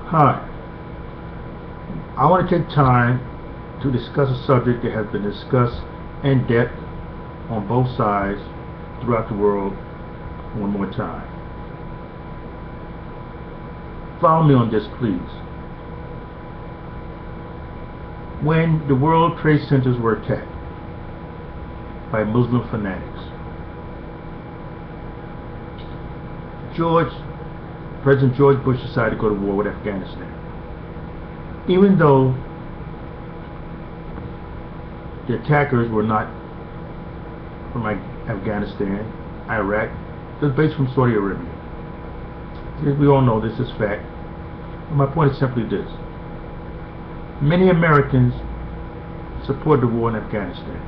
Hi, I want to take time to discuss a subject that has been discussed in depth on both sides throughout the world one more time. Follow me on this, please. When the World Trade Centers were attacked by Muslim fanatics, President George Bush decided to go to war with Afghanistan. Even though the attackers were not from Afghanistan, Iraq, they're based from Saudi Arabia. We all know this is fact. But my point is simply this. Many Americans support the war in Afghanistan.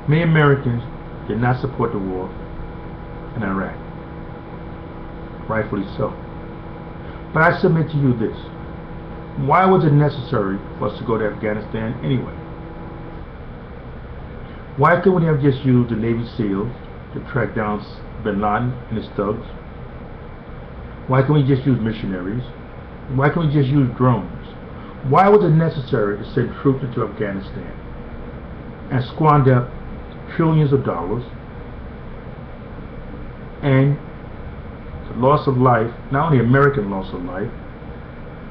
Many Americans did not support the war in Iraq. Rightfully so. But I submit to you this. Why was it necessary for us to go to Afghanistan anyway? Why couldn't we have just used the Navy SEALs to track down bin Laden and his thugs? Why can't we just use missionaries? Why can't we just use drones? Why was it necessary to send troops into Afghanistan and squander trillions of dollars and the loss of life, not only American loss of life,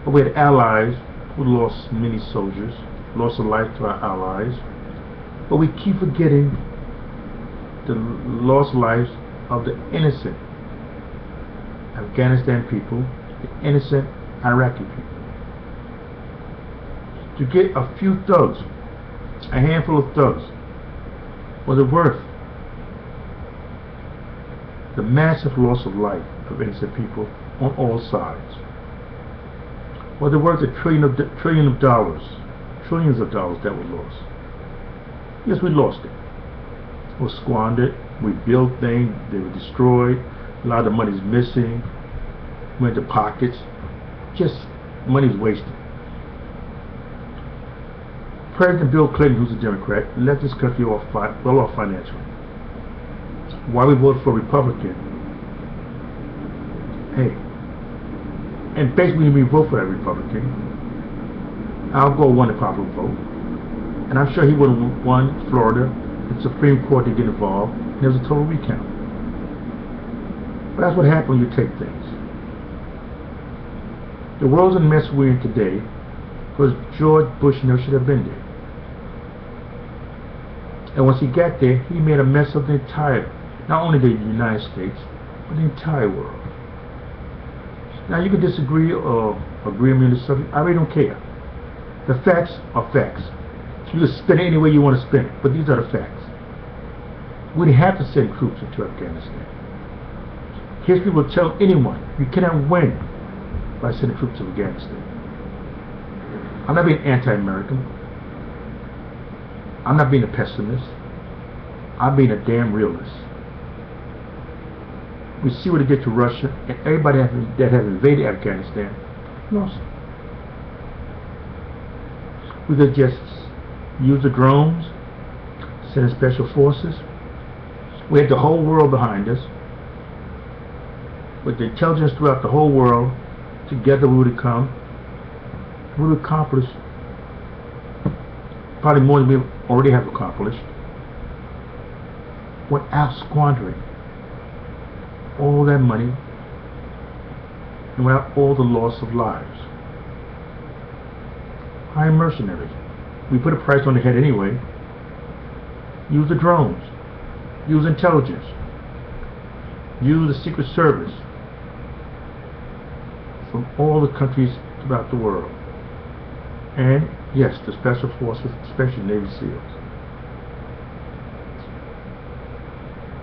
but we had allies who lost many soldiers, loss of life to our allies, but we keep forgetting the lost lives of the innocent Afghanistan people, the innocent Iraqi people. To get a few thugs, a handful of thugs, was it worth the massive loss of life of innocent people on all sides? Was it worth trillions of dollars that were lost? Yes, we lost it. It was squandered. We built things, they were destroyed. A lot of the money's missing. Went to pockets. Just money's wasted. President Bill Clinton, who's a Democrat, left this country well off financially. Why we voted for a Republican? Hey, and basically when we vote for that Republican, Al Gore won the popular vote, and I'm sure he would have won Florida. The Supreme Court didn't get involved, and there was a total recount. But that's what happens when you take things. The world's in the mess we're in today because George Bush never should have been there. And once he got there, he made a mess of the entire, not only the United States, but the entire world. Now you can disagree or agree with me on this subject. I really don't care. The facts are facts. You can spin it any way you want to spin it, but these are the facts. We didn't have to send troops into Afghanistan. History will tell anyone you cannot win by sending troops to Afghanistan. I'm not being anti-American. I'm not being a pessimist. I'm being a damn realist. We see what it did to Russia, and everybody that has invaded Afghanistan lost. We could just use the drones, send in special forces. We had the whole world behind us. With the intelligence throughout the whole world, together we would have come. We would have accomplished probably more than we already have accomplished without squandering all that money and without all the loss of lives. Hire mercenaries. We put a price on the head anyway. Use the drones. Use intelligence. Use the Secret Service from all the countries throughout the world. And yes, the Special Forces, especially Navy SEALs.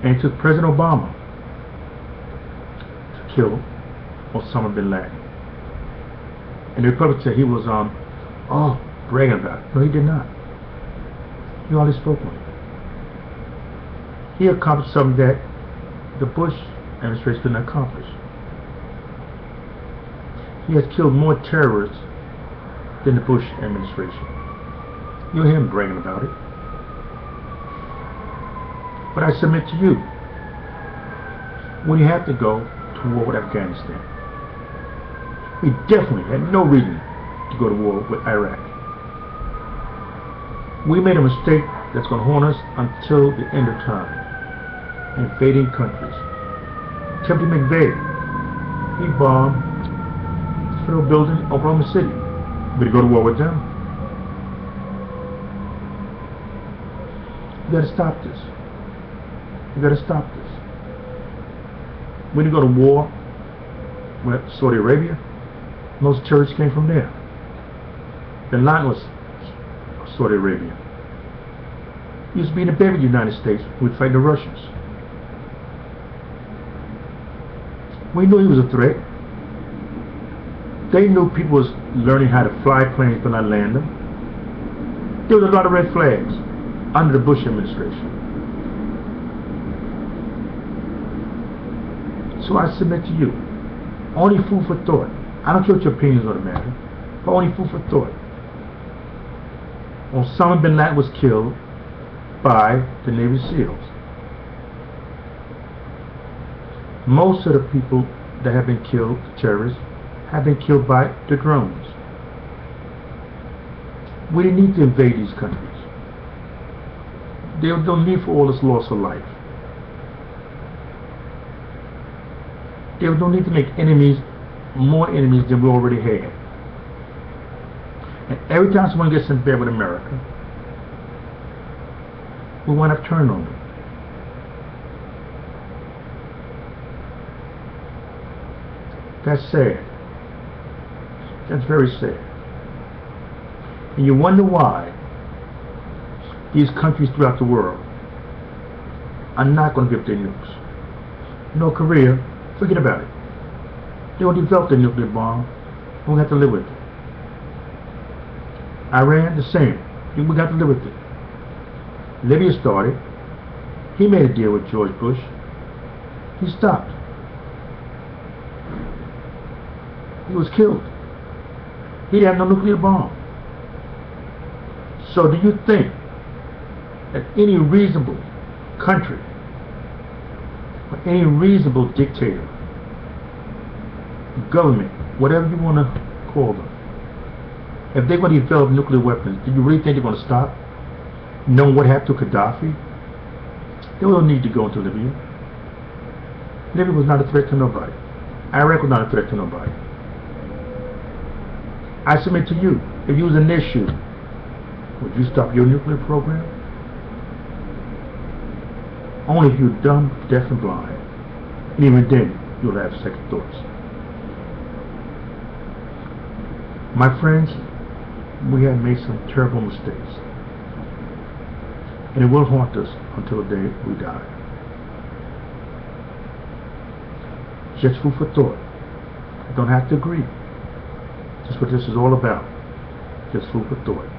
And it took President Obama to kill Osama bin Laden. And the Republicans said he was bragging about it. No, he did not. He already spoke on it. He accomplished something that the Bush administration did not accomplish. He has killed more terrorists than the Bush administration. You'll hear him bragging about it. But I submit to you, when you have to go to war with Afghanistan, We definitely had no reason to go to war with Iraq. We made a mistake that's going to haunt us until the end of time. Invading countries. Timothy McVeigh, he bombed the federal building in Oklahoma City. We to go to war with them. You got to stop this. You got to stop this. We didn't go to war with Saudi Arabia. Most terrorists came from there. Bin Laden was Saudi Arabia. He used to be in the bed with the United States. We'd fight the Russians. We knew he was a threat. They knew people was learning how to fly planes but not land them. There was a lot of red flags under the Bush administration. So I submit to you, only food for thought. I don't care what your opinions on the matter, but only food for thought. Osama bin Laden was killed by the Navy SEALs. Most of the people that have been killed, terrorists, have been killed by the drones. We didn't need to invade these countries. There was no need for all this loss of life. There was no need to make enemies, more enemies than we already had. And every time someone gets in bed with America, we wind up turning on them. That's sad. That's very sad. And you wonder why these countries throughout the world are not going to give their nukes. North Korea, forget about it. They will develop their nuclear bomb. We'll have to live with it. Iran, the same. We got to live with it. Libya started. He made a deal with George Bush. He stopped. He was killed. He didn't have no nuclear bomb. So do you think that any reasonable country or any reasonable dictator, government, whatever you want to call them, if they're going to develop nuclear weapons, do you really think they're going to stop? Knowing what happened to Gaddafi? There was no need to go into Libya. Libya was not a threat to nobody. Iraq was not a threat to nobody. I submit to you, if you was an issue, would you stop your nuclear program? Only if you're dumb, deaf, and blind. And even then, you'll have second thoughts. My friends, we have made some terrible mistakes. And it will haunt us until the day we die. Just food for thought. You don't have to agree. That's what this is all about. Just food for thought.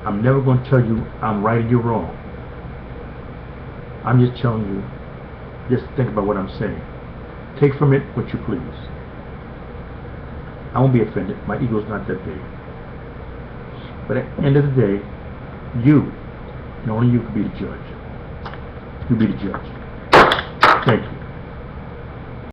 I'm never going to tell you I'm right and you're wrong. I'm just telling you, just think about what I'm saying. Take from it what you please. I won't be offended. My ego's not that big. But at the end of the day, you, and only you can be the judge. You be the judge. Thank you.